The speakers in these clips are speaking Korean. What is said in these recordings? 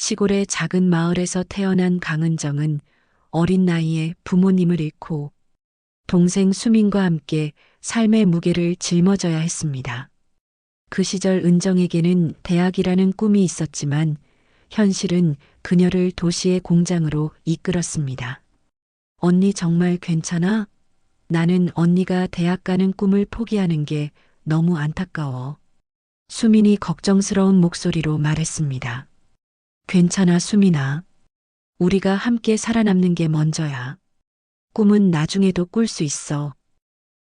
시골의 작은 마을에서 태어난 강은정은 어린 나이에 부모님을 잃고 동생 수민과 함께 삶의 무게를 짊어져야 했습니다. 그 시절 은정에게는 대학이라는 꿈이 있었지만 현실은 그녀를 도시의 공장으로 이끌었습니다. 언니 정말 괜찮아? 나는 언니가 대학 가는 꿈을 포기하는 게 너무 안타까워. 수민이 걱정스러운 목소리로 말했습니다. 괜찮아, 수민아. 우리가 함께 살아남는 게 먼저야. 꿈은 나중에도 꿀 수 있어.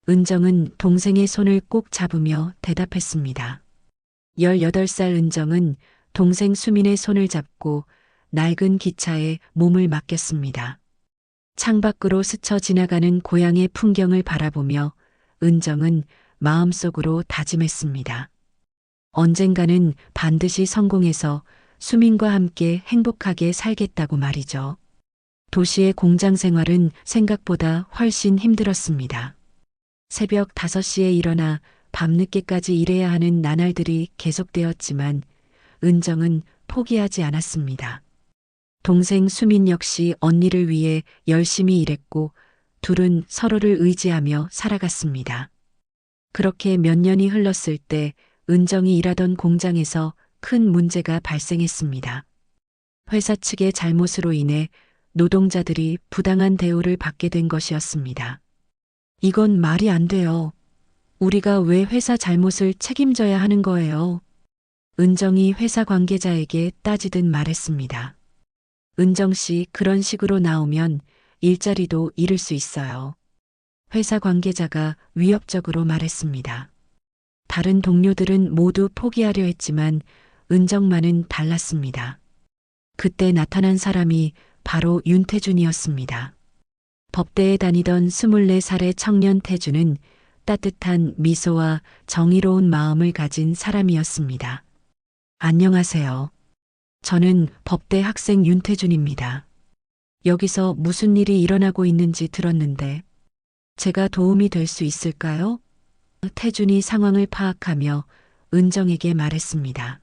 은정은 동생의 손을 꼭 잡으며 대답했습니다. 18살 은정은 동생 수민의 손을 잡고 낡은 기차에 몸을 맡겼습니다. 창밖으로 스쳐 지나가는 고향의 풍경을 바라보며 은정은 마음속으로 다짐했습니다. 언젠가는 반드시 성공해서 수민과 함께 행복하게 살겠다고 말이죠. 도시의 공장 생활은 생각보다 훨씬 힘들었습니다. 새벽 5시에 일어나 밤늦게까지 일해야 하는 나날들이 계속되었지만 은정은 포기하지 않았습니다. 동생 수민 역시 언니를 위해 열심히 일했고 둘은 서로를 의지하며 살아갔습니다. 그렇게 몇 년이 흘렀을 때 은정이 일하던 공장에서 큰 문제가 발생했습니다. 회사 측의 잘못으로 인해 노동자들이 부당한 대우를 받게 된 것이었습니다. 이건 말이 안 돼요. 우리가 왜 회사 잘못을 책임져야 하는 거예요? 은정이 회사 관계자에게 따지듯 말했습니다. 은정 씨, 그런 식으로 나오면 일자리도 잃을 수 있어요. 회사 관계자가 위협적으로 말했습니다. 다른 동료들은 모두 포기하려 했지만 은정만은 달랐습니다. 그때 나타난 사람이 바로 윤태준이었습니다. 법대에 다니던 24살의 청년 태준은 따뜻한 미소와 정의로운 마음을 가진 사람이었습니다. 안녕하세요. 저는 법대 학생 윤태준입니다. 여기서 무슨 일이 일어나고 있는지 들었는데 제가 도움이 될 수 있을까요? 태준이 상황을 파악하며 은정에게 말했습니다.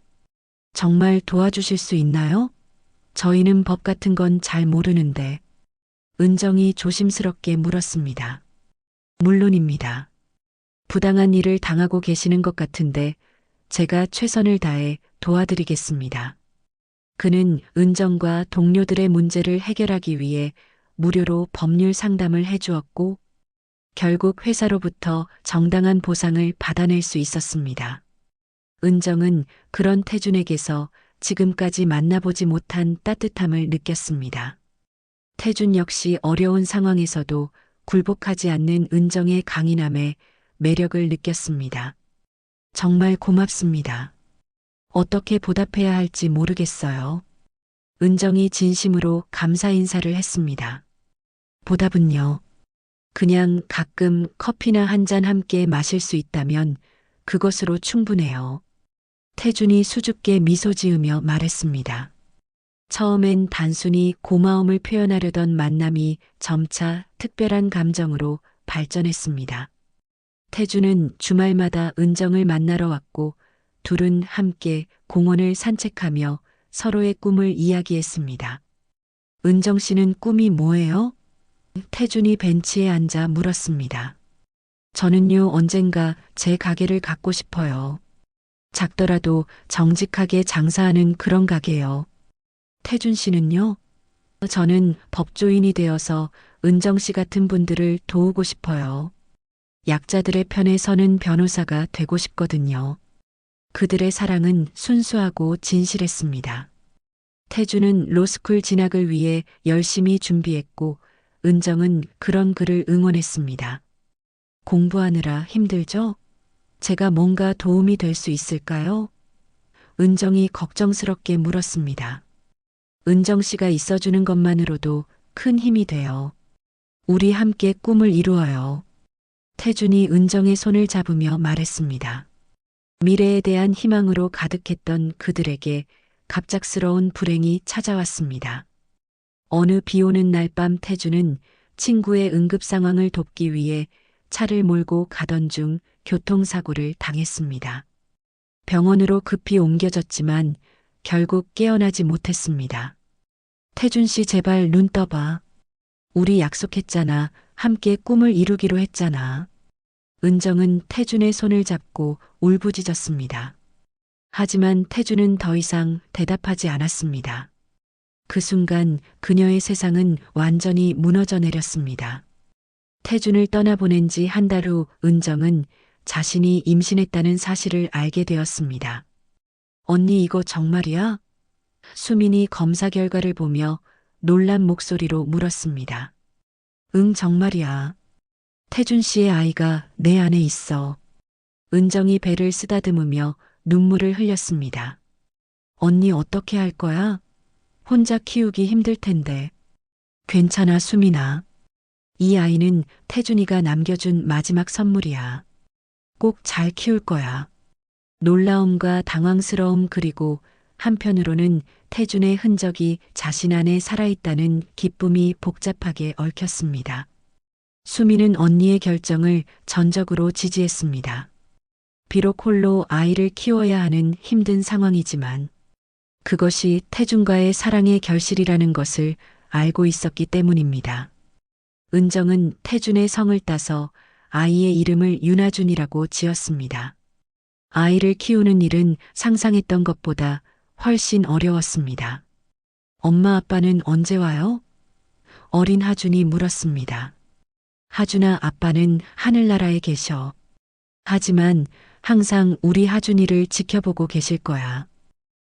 정말 도와주실 수 있나요? 저희는 법 같은 건 잘 모르는데. 은정이 조심스럽게 물었습니다. 물론입니다. 부당한 일을 당하고 계시는 것 같은데 제가 최선을 다해 도와드리겠습니다. 그는 은정과 동료들의 문제를 해결하기 위해 무료로 법률 상담을 해주었고 결국 회사로부터 정당한 보상을 받아낼 수 있었습니다. 은정은 그런 태준에게서 지금까지 만나보지 못한 따뜻함을 느꼈습니다. 태준 역시 어려운 상황에서도 굴복하지 않는 은정의 강인함에 매력을 느꼈습니다. 정말 고맙습니다. 어떻게 보답해야 할지 모르겠어요. 은정이 진심으로 감사 인사를 했습니다. 보답은요. 그냥 가끔 커피나 한 잔 함께 마실 수 있다면 그것으로 충분해요. 태준이 수줍게 미소 지으며 말했습니다. 처음엔 단순히 고마움을 표현하려던 만남이 점차 특별한 감정으로 발전했습니다. 태준은 주말마다 은정을 만나러 왔고 둘은 함께 공원을 산책하며 서로의 꿈을 이야기했습니다. 은정 씨는 꿈이 뭐예요? 태준이 벤치에 앉아 물었습니다. 저는요, 언젠가 제 가게를 갖고 싶어요. 작더라도 정직하게 장사하는 그런 가게요. 태준 씨는요? 저는 법조인이 되어서 은정 씨 같은 분들을 도우고 싶어요. 약자들의 편에 서는 변호사가 되고 싶거든요. 그들의 사랑은 순수하고 진실했습니다. 태준은 로스쿨 진학을 위해 열심히 준비했고 은정은 그런 그를 응원했습니다. 공부하느라 힘들죠? 제가 뭔가 도움이 될 수 있을까요? 은정이 걱정스럽게 물었습니다. 은정 씨가 있어주는 것만으로도 큰 힘이 돼요. 우리 함께 꿈을 이루어요. 태준이 은정의 손을 잡으며 말했습니다. 미래에 대한 희망으로 가득했던 그들에게 갑작스러운 불행이 찾아왔습니다. 어느 비 오는 날 밤 태준은 친구의 응급 상황을 돕기 위해 차를 몰고 가던 중 교통사고를 당했습니다. 병원으로 급히 옮겨졌지만 결국 깨어나지 못했습니다. 태준 씨 제발 눈 떠봐. 우리 약속했잖아. 함께 꿈을 이루기로 했잖아. 은정은 태준의 손을 잡고 울부짖었습니다. 하지만 태준은 더 이상 대답하지 않았습니다. 그 순간 그녀의 세상은 완전히 무너져 내렸습니다. 태준을 떠나보낸 지 한 달 후 은정은 자신이 임신했다는 사실을 알게 되었습니다. 언니 이거 정말이야? 수민이 검사 결과를 보며 놀란 목소리로 물었습니다. 응, 정말이야. 태준 씨의 아이가 내 안에 있어. 은정이 배를 쓰다듬으며 눈물을 흘렸습니다. 언니 어떻게 할 거야? 혼자 키우기 힘들 텐데. 괜찮아, 수민아. 이 아이는 태준이가 남겨준 마지막 선물이야. 꼭 잘 키울 거야. 놀라움과 당황스러움 그리고 한편으로는 태준의 흔적이 자신 안에 살아있다는 기쁨이 복잡하게 얽혔습니다. 수미는 언니의 결정을 전적으로 지지했습니다. 비록 홀로 아이를 키워야 하는 힘든 상황이지만 그것이 태준과의 사랑의 결실이라는 것을 알고 있었기 때문입니다. 은정은 태준의 성을 따서 아이의 이름을 윤아준이라고 지었습니다. 아이를 키우는 일은 상상했던 것보다 훨씬 어려웠습니다. 엄마 아빠는 언제 와요? 어린 하준이 물었습니다. 하준아, 아빠는 하늘나라에 계셔. 하지만 항상 우리 하준이를 지켜보고 계실 거야.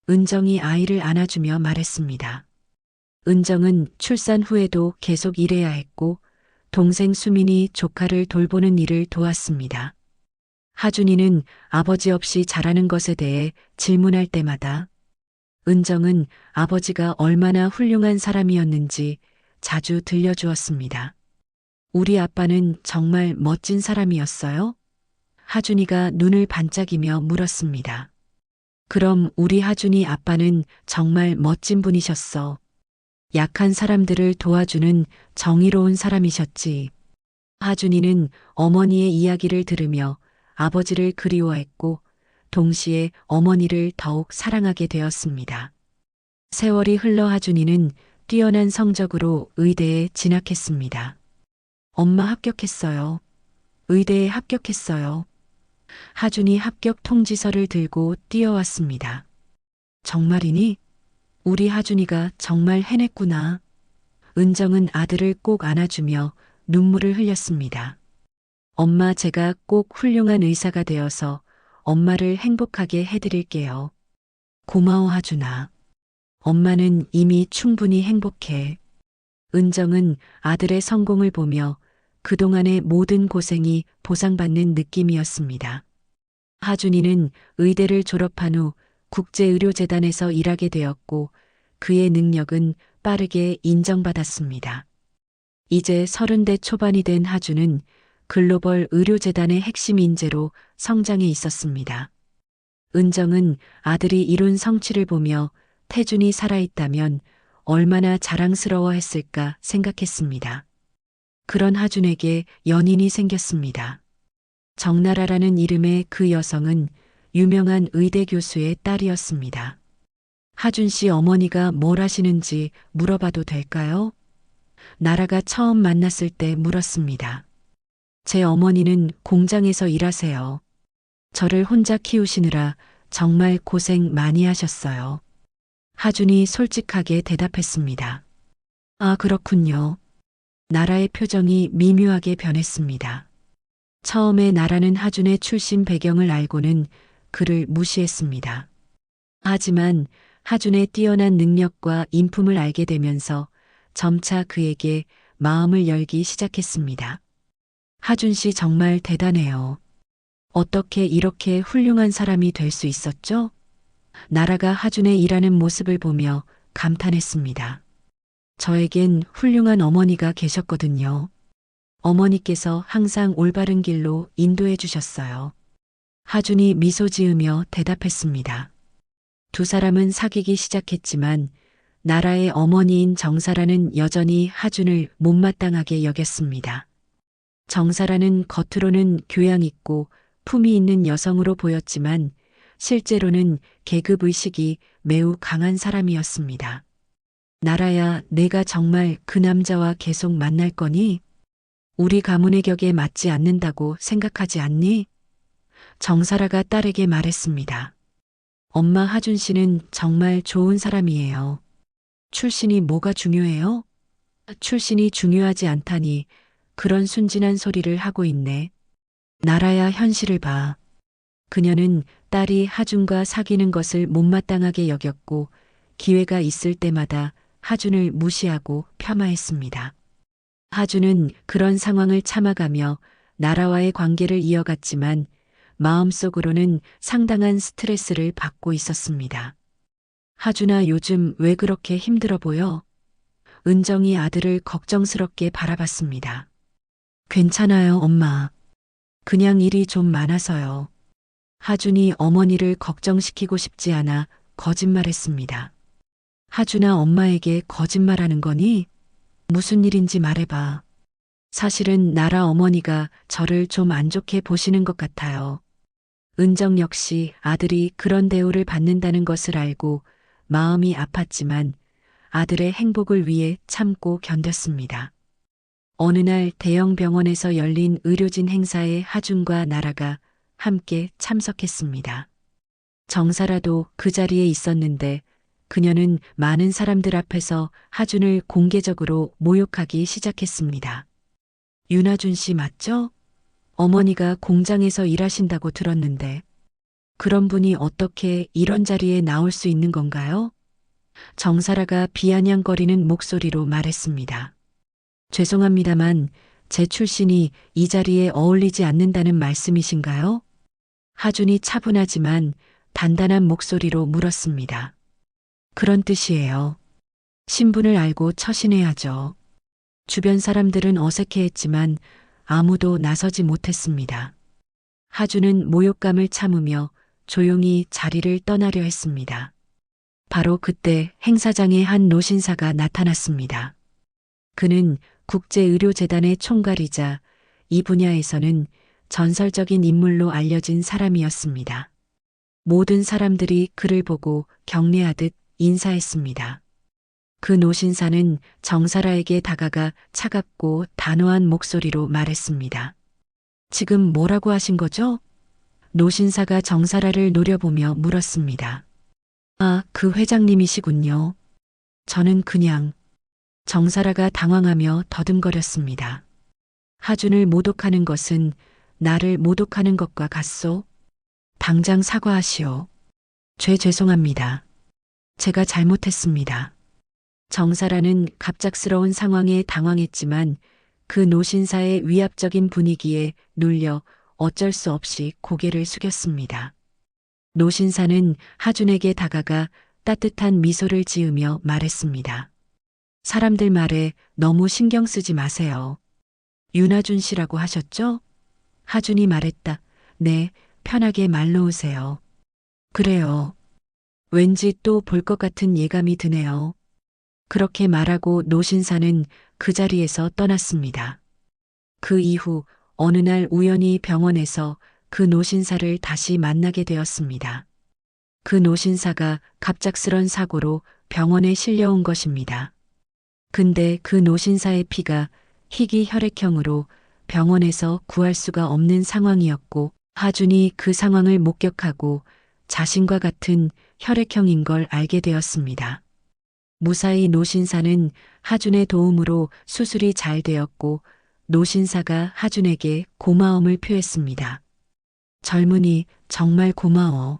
은정이 아이를 안아주며 말했습니다. 은정은 출산 후에도 계속 일해야 했고 동생 수민이 조카를 돌보는 일을 도왔습니다. 하준이는 아버지 없이 자라는 것에 대해 질문할 때마다 은정은 아버지가 얼마나 훌륭한 사람이었는지 자주 들려주었습니다. 우리 아빠는 정말 멋진 사람이었어요? 하준이가 눈을 반짝이며 물었습니다. 그럼 우리 하준이 아빠는 정말 멋진 분이셨어. 약한 사람들을 도와주는 정의로운 사람이셨지. 하준이는 어머니의 이야기를 들으며 아버지를 그리워했고 동시에 어머니를 더욱 사랑하게 되었습니다. 세월이 흘러 하준이는 뛰어난 성적으로 의대에 진학했습니다. 엄마 합격했어요. 의대에 합격했어요. 하준이 합격 통지서를 들고 뛰어왔습니다. 정말이니? 우리 하준이가 정말 해냈구나. 은정은 아들을 꼭 안아주며 눈물을 흘렸습니다. 엄마, 제가 꼭 훌륭한 의사가 되어서 엄마를 행복하게 해드릴게요. 고마워, 하준아. 엄마는 이미 충분히 행복해. 은정은 아들의 성공을 보며 그동안의 모든 고생이 보상받는 느낌이었습니다. 하준이는 의대를 졸업한 후 국제의료재단에서 일하게 되었고 그의 능력은 빠르게 인정받았습니다. 이제 30대 초반이 된 하준은 글로벌 의료재단의 핵심 인재로 성장해 있었습니다. 은정은 아들이 이룬 성취를 보며 태준이 살아있다면 얼마나 자랑스러워했을까 생각했습니다. 그런 하준에게 연인이 생겼습니다. 정나라라는 이름의 그 여성은 유명한 의대 교수의 딸이었습니다. 하준 씨 어머니가 뭘 하시는지 물어봐도 될까요? 나라가 처음 만났을 때 물었습니다. 제 어머니는 공장에서 일하세요. 저를 혼자 키우시느라 정말 고생 많이 하셨어요. 하준이 솔직하게 대답했습니다. 아, 그렇군요. 나라의 표정이 미묘하게 변했습니다. 처음에 나라는 하준의 출신 배경을 알고는 그를 무시했습니다. 하지만 하준의 뛰어난 능력과 인품을 알게 되면서 점차 그에게 마음을 열기 시작했습니다. 하준 씨 정말 대단해요. 어떻게 이렇게 훌륭한 사람이 될 수 있었죠? 나라가 하준의 일하는 모습을 보며 감탄했습니다. 저에겐 훌륭한 어머니가 계셨거든요. 어머니께서 항상 올바른 길로 인도해 주셨어요. 하준이 미소 지으며 대답했습니다. 두 사람은 사귀기 시작했지만 나라의 어머니인 정사라는 여전히 하준을 못마땅하게 여겼습니다. 정사라는 겉으로는 교양 있고 품위 있는 여성으로 보였지만 실제로는 계급의식이 매우 강한 사람이었습니다. 나라야, 내가 정말 그 남자와 계속 만날 거니? 우리 가문의 격에 맞지 않는다고 생각하지 않니? 정사라가 딸에게 말했습니다. 엄마, 하준 씨는 정말 좋은 사람이에요. 출신이 뭐가 중요해요? 출신이 중요하지 않다니 그런 순진한 소리를 하고 있네. 나라야, 현실을 봐. 그녀는 딸이 하준과 사귀는 것을 못마땅하게 여겼고 기회가 있을 때마다 하준을 무시하고 폄하했습니다. 하준은 그런 상황을 참아가며 나라와의 관계를 이어갔지만 마음속으로는 상당한 스트레스를 받고 있었습니다. 하준아, 요즘 왜 그렇게 힘들어 보여? 은정이 아들을 걱정스럽게 바라봤습니다. 괜찮아요, 엄마. 그냥 일이 좀 많아서요. 하준이 어머니를 걱정시키고 싶지 않아 거짓말했습니다. 하준아, 엄마에게 거짓말하는 거니? 무슨 일인지 말해봐. 사실은 나라 어머니가 저를 좀 안 좋게 보시는 것 같아요. 은정 역시 아들이 그런 대우를 받는다는 것을 알고 마음이 아팠지만 아들의 행복을 위해 참고 견뎠습니다. 어느 날 대형 병원에서 열린 의료진 행사에 하준과 나라가 함께 참석했습니다. 정사라도 그 자리에 있었는데 그녀는 많은 사람들 앞에서 하준을 공개적으로 모욕하기 시작했습니다. 윤하준 씨 맞죠? 어머니가 공장에서 일하신다고 들었는데 그런 분이 어떻게 이런 자리에 나올 수 있는 건가요? 정사라가 비아냥거리는 목소리로 말했습니다. 죄송합니다만 제 출신이 이 자리에 어울리지 않는다는 말씀이신가요? 하준이 차분하지만 단단한 목소리로 물었습니다. 그런 뜻이에요. 신분을 알고 처신해야죠. 주변 사람들은 어색해했지만 아무도 나서지 못했습니다. 하준은 모욕감을 참으며 조용히 자리를 떠나려 했습니다. 바로 그때 행사장에 한 노신사가 나타났습니다. 그는 국제의료재단의 총괄이자 이 분야에서는 전설적인 인물로 알려진 사람이었습니다. 모든 사람들이 그를 보고 경례하듯 인사했습니다. 그 노신사는 정사라에게 다가가 차갑고 단호한 목소리로 말했습니다. 지금 뭐라고 하신 거죠? 노신사가 정사라를 노려보며 물었습니다. 아, 그 회장님이시군요. 저는 그냥. 정사라가 당황하며 더듬거렸습니다. 하준을 모독하는 것은 나를 모독하는 것과 같소? 당장 사과하시오. 죄송합니다. 제가 잘못했습니다. 정사라는 갑작스러운 상황에 당황했지만 그 노신사의 위압적인 분위기에 눌려 어쩔 수 없이 고개를 숙였습니다. 노신사는 하준에게 다가가 따뜻한 미소를 지으며 말했습니다. 사람들 말에 너무 신경 쓰지 마세요. 윤하준 씨라고 하셨죠? 하준이 말했다. 네, 편하게 말 놓으세요. 그래요. 왠지 또 볼 것 같은 예감이 드네요. 그렇게 말하고 노신사는 그 자리에서 떠났습니다. 그 이후 어느 날 우연히 병원에서 그 노신사를 다시 만나게 되었습니다. 그 노신사가 갑작스런 사고로 병원에 실려온 것입니다. 근데 그 노신사의 피가 희귀 혈액형으로 병원에서 구할 수가 없는 상황이었고 하준이 그 상황을 목격하고 자신과 같은 혈액형인 걸 알게 되었습니다. 무사히 노신사는 하준의 도움으로 수술이 잘 되었고 노신사가 하준에게 고마움을 표했습니다. 젊은이, 정말 고마워.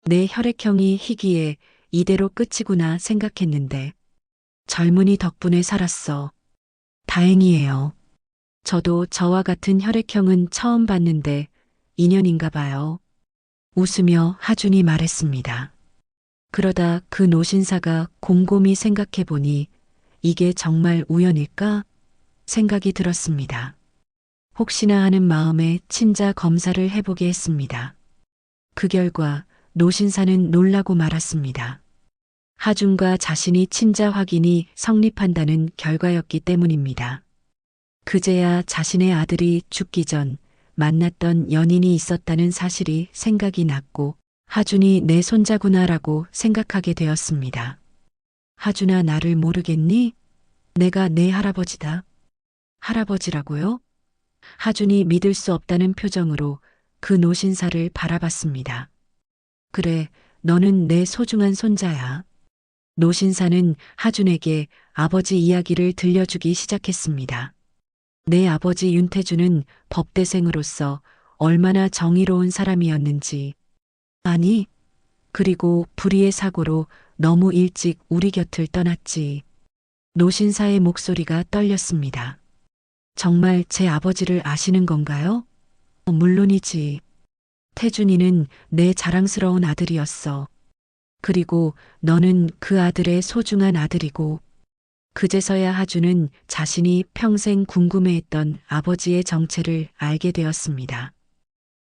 내 혈액형이 희귀해 이대로 끝이구나 생각했는데 젊은이 덕분에 살았어. 다행이에요. 저도 저와 같은 혈액형은 처음 봤는데 인연인가 봐요. 웃으며 하준이 말했습니다. 그러다 그 노신사가 곰곰이 생각해 보니 이게 정말 우연일까? 생각이 들었습니다. 혹시나 하는 마음에 친자 검사를 해보게 했습니다. 그 결과 노신사는 놀라고 말았습니다. 하준과 자신이 친자 확인이 성립한다는 결과였기 때문입니다. 그제야 자신의 아들이 죽기 전 만났던 연인이 있었다는 사실이 생각이 났고 하준이 내 손자구나라고 생각하게 되었습니다. 하준아, 나를 모르겠니? 내가 내 할아버지다. 할아버지라고요? 하준이 믿을 수 없다는 표정으로 그 노신사를 바라봤습니다. 그래, 너는 내 소중한 손자야. 노신사는 하준에게 아버지 이야기를 들려주기 시작했습니다. 내 아버지 윤태주는 법대생으로서 얼마나 정의로운 사람이었는지. 아니, 그리고 불의의 사고로 너무 일찍 우리 곁을 떠났지. 노신사의 목소리가 떨렸습니다. 정말 제 아버지를 아시는 건가요? 물론이지. 태준이는 내 자랑스러운 아들이었어. 그리고 너는 그 아들의 소중한 아들이고. 그제서야 하준은 자신이 평생 궁금해했던 아버지의 정체를 알게 되었습니다.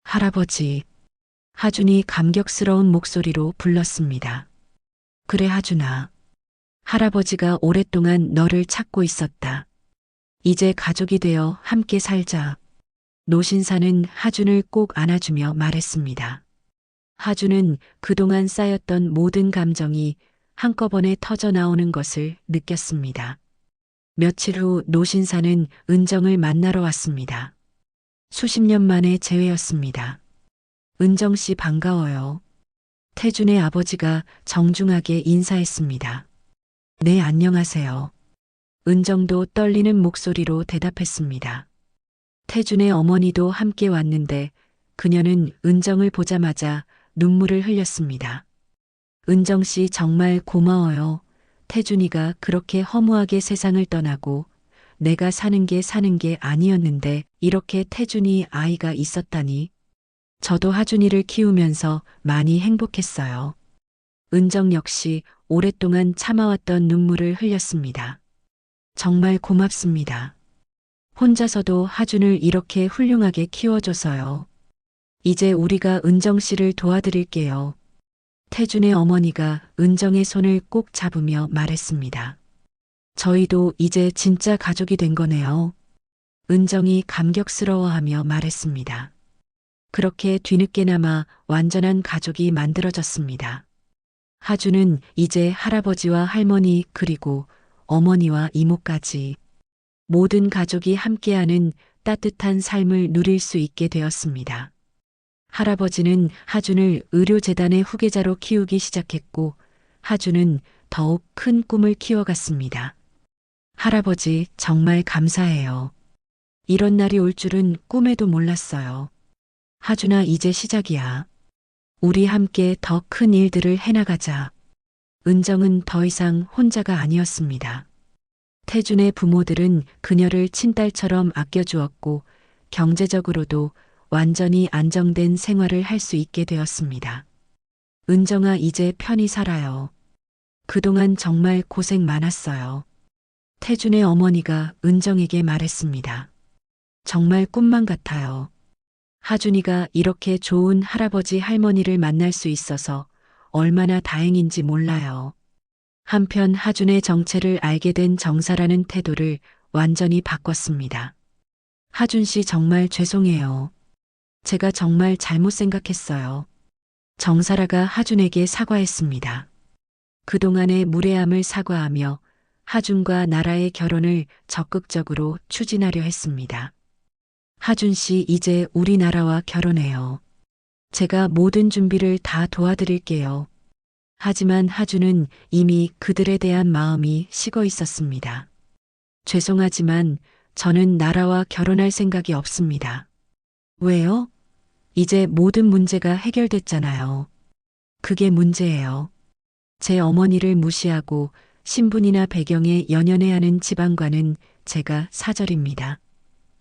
할아버지. 하준이 감격스러운 목소리로 불렀습니다. 그래, 하준아. 할아버지가 오랫동안 너를 찾고 있었다. 이제 가족이 되어 함께 살자. 노신사는 하준을 꼭 안아주며 말했습니다. 하준은 그동안 쌓였던 모든 감정이 한꺼번에 터져 나오는 것을 느꼈습니다. 며칠 후 노신사는 은정을 만나러 왔습니다. 수십 년 만에 재회였습니다. 은정 씨, 반가워요. 태준의 아버지가 정중하게 인사했습니다. 네, 안녕하세요. 은정도 떨리는 목소리로 대답했습니다. 태준의 어머니도 함께 왔는데 그녀는 은정을 보자마자 눈물을 흘렸습니다. 은정 씨, 정말 고마워요. 태준이가 그렇게 허무하게 세상을 떠나고 내가 사는 게 아니었는데 이렇게 태준이 아이가 있었다니. 저도 하준이를 키우면서 많이 행복했어요. 은정 역시 오랫동안 참아왔던 눈물을 흘렸습니다. 정말 고맙습니다. 혼자서도 하준을 이렇게 훌륭하게 키워줘서요. 이제 우리가 은정 씨를 도와드릴게요. 태준의 어머니가 은정의 손을 꼭 잡으며 말했습니다. 저희도 이제 진짜 가족이 된 거네요. 은정이 감격스러워하며 말했습니다. 그렇게 뒤늦게나마 완전한 가족이 만들어졌습니다. 하준은 이제 할아버지와 할머니 그리고 어머니와 이모까지 모든 가족이 함께하는 따뜻한 삶을 누릴 수 있게 되었습니다. 할아버지는 하준을 의료재단의 후계자로 키우기 시작했고 하준은 더욱 큰 꿈을 키워갔습니다. 할아버지, 정말 감사해요. 이런 날이 올 줄은 꿈에도 몰랐어요. 하준아, 이제 시작이야. 우리 함께 더 큰 일들을 해나가자. 은정은 더 이상 혼자가 아니었습니다. 태준의 부모들은 그녀를 친딸처럼 아껴주었고 경제적으로도 완전히 안정된 생활을 할 수 있게 되었습니다. 은정아, 이제 편히 살아요. 그동안 정말 고생 많았어요. 태준의 어머니가 은정에게 말했습니다. 정말 꿈만 같아요. 하준이가 이렇게 좋은 할아버지 할머니를 만날 수 있어서 얼마나 다행인지 몰라요. 한편 하준의 정체를 알게 된 정사라는 태도를 완전히 바꿨습니다. 하준 씨, 정말 죄송해요. 제가 정말 잘못 생각했어요. 정사라가 하준에게 사과했습니다. 그동안의 무례함을 사과하며 하준과 나라의 결혼을 적극적으로 추진하려 했습니다. 하준 씨, 이제 우리나라와 결혼해요. 제가 모든 준비를 다 도와드릴게요. 하지만 하준은 이미 그들에 대한 마음이 식어 있었습니다. 죄송하지만 저는 나라와 결혼할 생각이 없습니다. 왜요? 이제 모든 문제가 해결됐잖아요. 그게 문제예요. 제 어머니를 무시하고 신분이나 배경에 연연해 하는 집안과는 제가 사절입니다.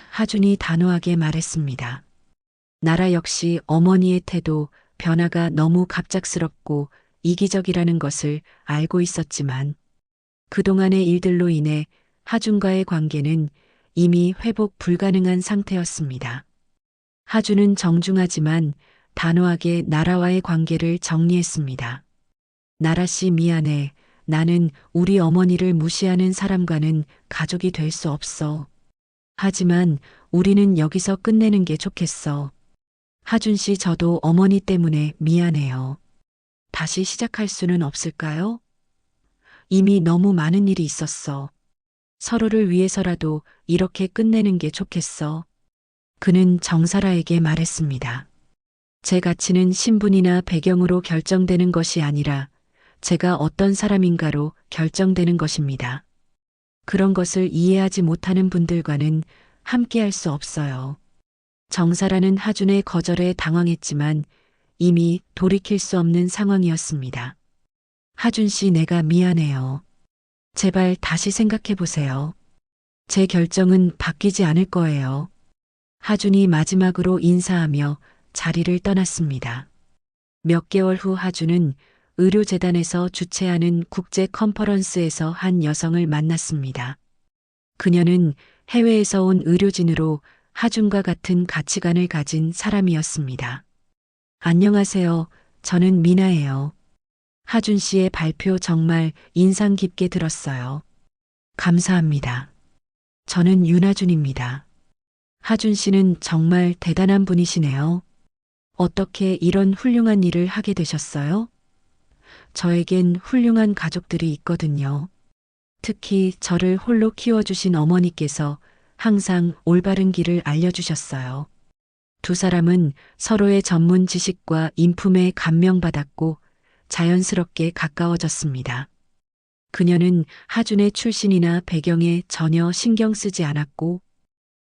하준이 단호하게 말했습니다. 나라 역시 어머니의 태도, 변화가 너무 갑작스럽고 이기적이라는 것을 알고 있었지만 그동안의 일들로 인해 하준과의 관계는 이미 회복 불가능한 상태였습니다. 하준은 정중하지만 단호하게 나라와의 관계를 정리했습니다. 나라 씨, 미안해. 나는 우리 어머니를 무시하는 사람과는 가족이 될 수 없어. 하지만 우리는 여기서 끝내는 게 좋겠어. 하준 씨, 저도 어머니 때문에 미안해요. 다시 시작할 수는 없을까요? 이미 너무 많은 일이 있었어. 서로를 위해서라도 이렇게 끝내는 게 좋겠어. 그는 정사라에게 말했습니다. 제 가치는 신분이나 배경으로 결정되는 것이 아니라 제가 어떤 사람인가로 결정되는 것입니다. 그런 것을 이해하지 못하는 분들과는 함께할 수 없어요. 정사라는 하준의 거절에 당황했지만 이미 돌이킬 수 없는 상황이었습니다. 하준 씨, 내가 미안해요. 제발 다시 생각해 보세요. 제 결정은 바뀌지 않을 거예요. 하준이 마지막으로 인사하며 자리를 떠났습니다. 몇 개월 후 하준은 의료재단에서 주최하는 국제 컨퍼런스에서 한 여성을 만났습니다. 그녀는 해외에서 온 의료진으로 하준과 같은 가치관을 가진 사람이었습니다. 안녕하세요. 저는 미나예요. 하준 씨의 발표 정말 인상 깊게 들었어요. 감사합니다. 저는 윤하준입니다. 하준 씨는 정말 대단한 분이시네요. 어떻게 이런 훌륭한 일을 하게 되셨어요? 저에겐 훌륭한 가족들이 있거든요. 특히 저를 홀로 키워주신 어머니께서 항상 올바른 길을 알려주셨어요. 두 사람은 서로의 전문 지식과 인품에 감명받았고 자연스럽게 가까워졌습니다. 그녀는 하준의 출신이나 배경에 전혀 신경 쓰지 않았고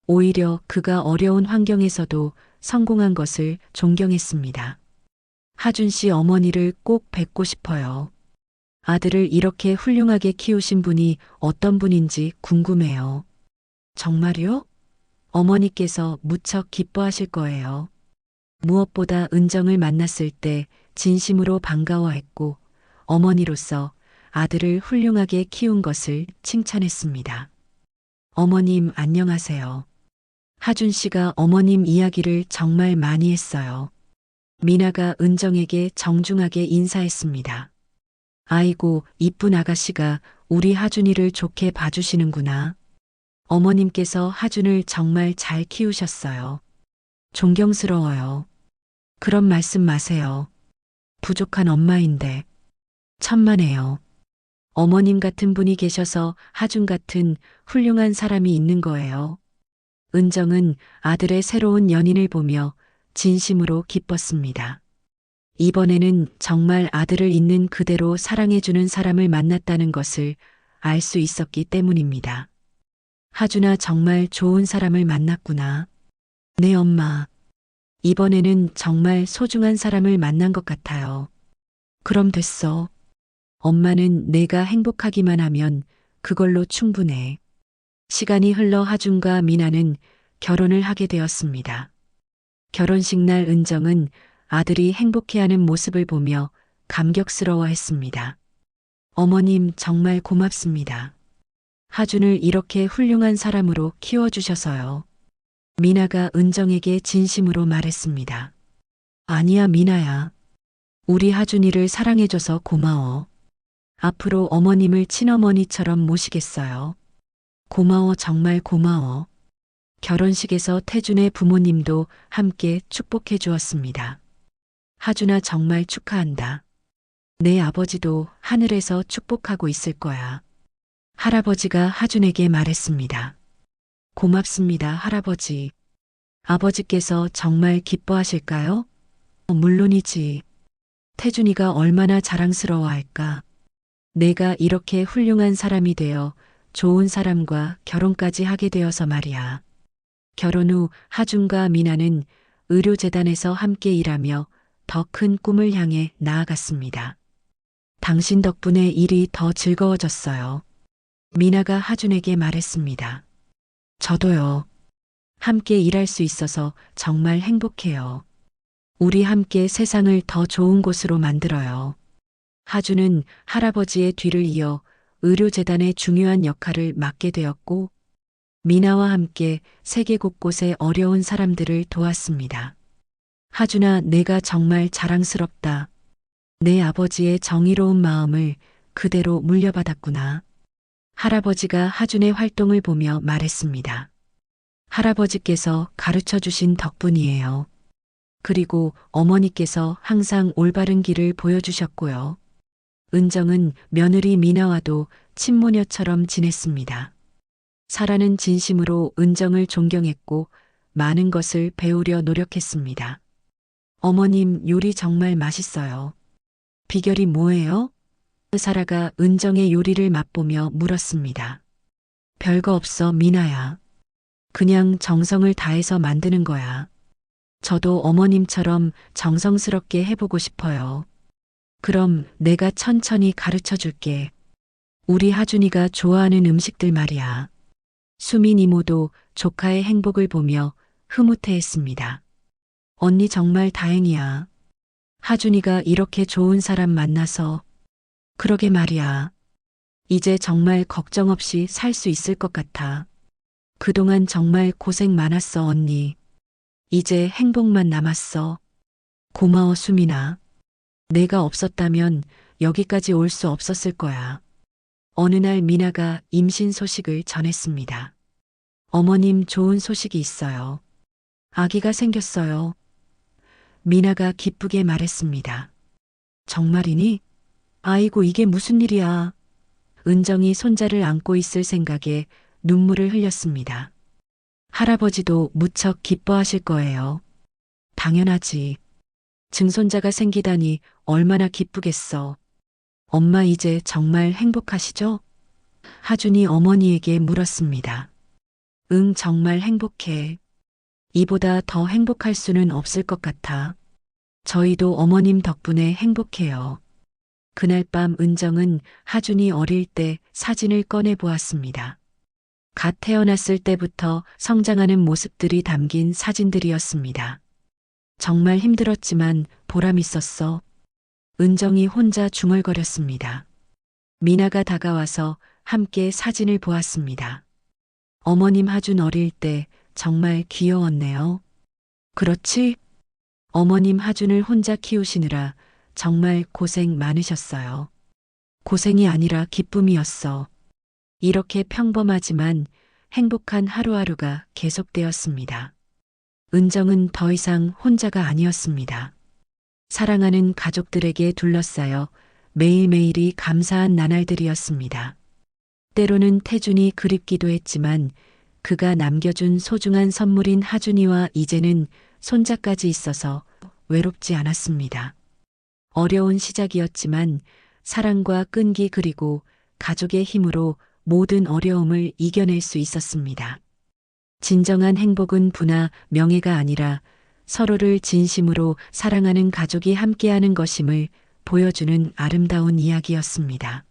오히려 그가 어려운 환경에서도 성공한 것을 존경했습니다. 하준 씨, 어머니를 꼭 뵙고 싶어요. 아들을 이렇게 훌륭하게 키우신 분이 어떤 분인지 궁금해요. 정말요? 어머니께서 무척 기뻐하실 거예요. 무엇보다 은정을 만났을 때 진심으로 반가워했고 어머니로서 아들을 훌륭하게 키운 것을 칭찬했습니다. 어머님, 안녕하세요. 하준 씨가 어머님 이야기를 정말 많이 했어요. 미나가 은정에게 정중하게 인사했습니다. 아이고, 이쁜 아가씨가 우리 하준이를 좋게 봐주시는구나. 어머님께서 하준을 정말 잘 키우셨어요. 존경스러워요. 그런 말씀 마세요. 부족한 엄마인데. 천만에요. 어머님 같은 분이 계셔서 하준 같은 훌륭한 사람이 있는 거예요. 은정은 아들의 새로운 연인을 보며 진심으로 기뻤습니다. 이번에는 정말 아들을 있는 그대로 사랑해주는 사람을 만났다는 것을 알 수 있었기 때문입니다. 하준아, 정말 좋은 사람을 만났구나. 네, 엄마. 이번에는 정말 소중한 사람을 만난 것 같아요. 그럼 됐어. 엄마는 내가 행복하기만 하면 그걸로 충분해. 시간이 흘러 하준과 미나는 결혼을 하게 되었습니다. 결혼식 날 은정은 아들이 행복해하는 모습을 보며 감격스러워했습니다. 어머님, 정말 고맙습니다. 하준을 이렇게 훌륭한 사람으로 키워주셔서요. 미나가 은정에게 진심으로 말했습니다. 아니야, 미나야. 우리 하준이를 사랑해줘서 고마워. 앞으로 어머님을 친어머니처럼 모시겠어요. 고마워, 정말 고마워. 결혼식에서 태준의 부모님도 함께 축복해 주었습니다. 하준아, 정말 축하한다. 내 아버지도 하늘에서 축복하고 있을 거야. 할아버지가 하준에게 말했습니다. 고맙습니다, 할아버지. 아버지께서 정말 기뻐하실까요? 물론이지. 태준이가 얼마나 자랑스러워할까. 내가 이렇게 훌륭한 사람이 되어 좋은 사람과 결혼까지 하게 되어서 말이야. 결혼 후 하준과 미나는 의료재단에서 함께 일하며 더 큰 꿈을 향해 나아갔습니다. 당신 덕분에 일이 더 즐거워졌어요. 미나가 하준에게 말했습니다. 저도요. 함께 일할 수 있어서 정말 행복해요. 우리 함께 세상을 더 좋은 곳으로 만들어요. 하준은 할아버지의 뒤를 이어 의료재단의 중요한 역할을 맡게 되었고 미나와 함께 세계 곳곳의 어려운 사람들을 도왔습니다. 하준아, 내가 정말 자랑스럽다. 내 아버지의 정의로운 마음을 그대로 물려받았구나. 할아버지가 하준의 활동을 보며 말했습니다. 할아버지께서 가르쳐 주신 덕분이에요. 그리고 어머니께서 항상 올바른 길을 보여주셨고요. 은정은 며느리 미나와도 친모녀처럼 지냈습니다. 사라는 진심으로 은정을 존경했고 많은 것을 배우려 노력했습니다. 어머님 요리 정말 맛있어요. 비결이 뭐예요? 사라가 은정의 요리를 맛보며 물었습니다. 별거 없어, 미나야. 그냥 정성을 다해서 만드는 거야. 저도 어머님처럼 정성스럽게 해보고 싶어요. 그럼 내가 천천히 가르쳐 줄게. 우리 하준이가 좋아하는 음식들 말이야. 수민 이모도 조카의 행복을 보며 흐뭇해했습니다. 언니 정말 다행이야. 하준이가 이렇게 좋은 사람 만나서. 그러게 말이야. 이제 정말 걱정 없이 살 수 있을 것 같아. 그동안 정말 고생 많았어, 언니. 이제 행복만 남았어. 고마워, 수민아. 내가 없었다면 여기까지 올 수 없었을 거야. 어느 날 미나가 임신 소식을 전했습니다. 어머님 좋은 소식이 있어요. 아기가 생겼어요. 미나가 기쁘게 말했습니다. 정말이니? 아이고, 이게 무슨 일이야. 은정이 손자를 안고 있을 생각에 눈물을 흘렸습니다. 할아버지도 무척 기뻐하실 거예요. 당연하지. 증손자가 생기다니 얼마나 기쁘겠어. 엄마 이제 정말 행복하시죠? 하준이 어머니에게 물었습니다. 응, 정말 행복해. 이보다 더 행복할 수는 없을 것 같아. 저희도 어머님 덕분에 행복해요. 그날 밤 은정은 하준이 어릴 때 사진을 꺼내 보았습니다. 갓 태어났을 때부터 성장하는 모습들이 담긴 사진들이었습니다. 정말 힘들었지만 보람 있었어. 은정이 혼자 중얼거렸습니다. 미나가 다가와서 함께 사진을 보았습니다. 어머님 하준 어릴 때 정말 귀여웠네요. 그렇지? 어머님 하준을 혼자 키우시느라 정말 고생 많으셨어요. 고생이 아니라 기쁨이었어. 이렇게 평범하지만 행복한 하루하루가 계속되었습니다. 은정은 더 이상 혼자가 아니었습니다. 사랑하는 가족들에게 둘러싸여 매일매일이 감사한 나날들이었습니다. 때로는 태준이 그립기도 했지만 그가 남겨준 소중한 선물인 하준이와 이제는 손자까지 있어서 외롭지 않았습니다. 어려운 시작이었지만 사랑과 끈기 그리고 가족의 힘으로 모든 어려움을 이겨낼 수 있었습니다. 진정한 행복은 부나 명예가 아니라 서로를 진심으로 사랑하는 가족이 함께하는 것임을 보여주는 아름다운 이야기였습니다.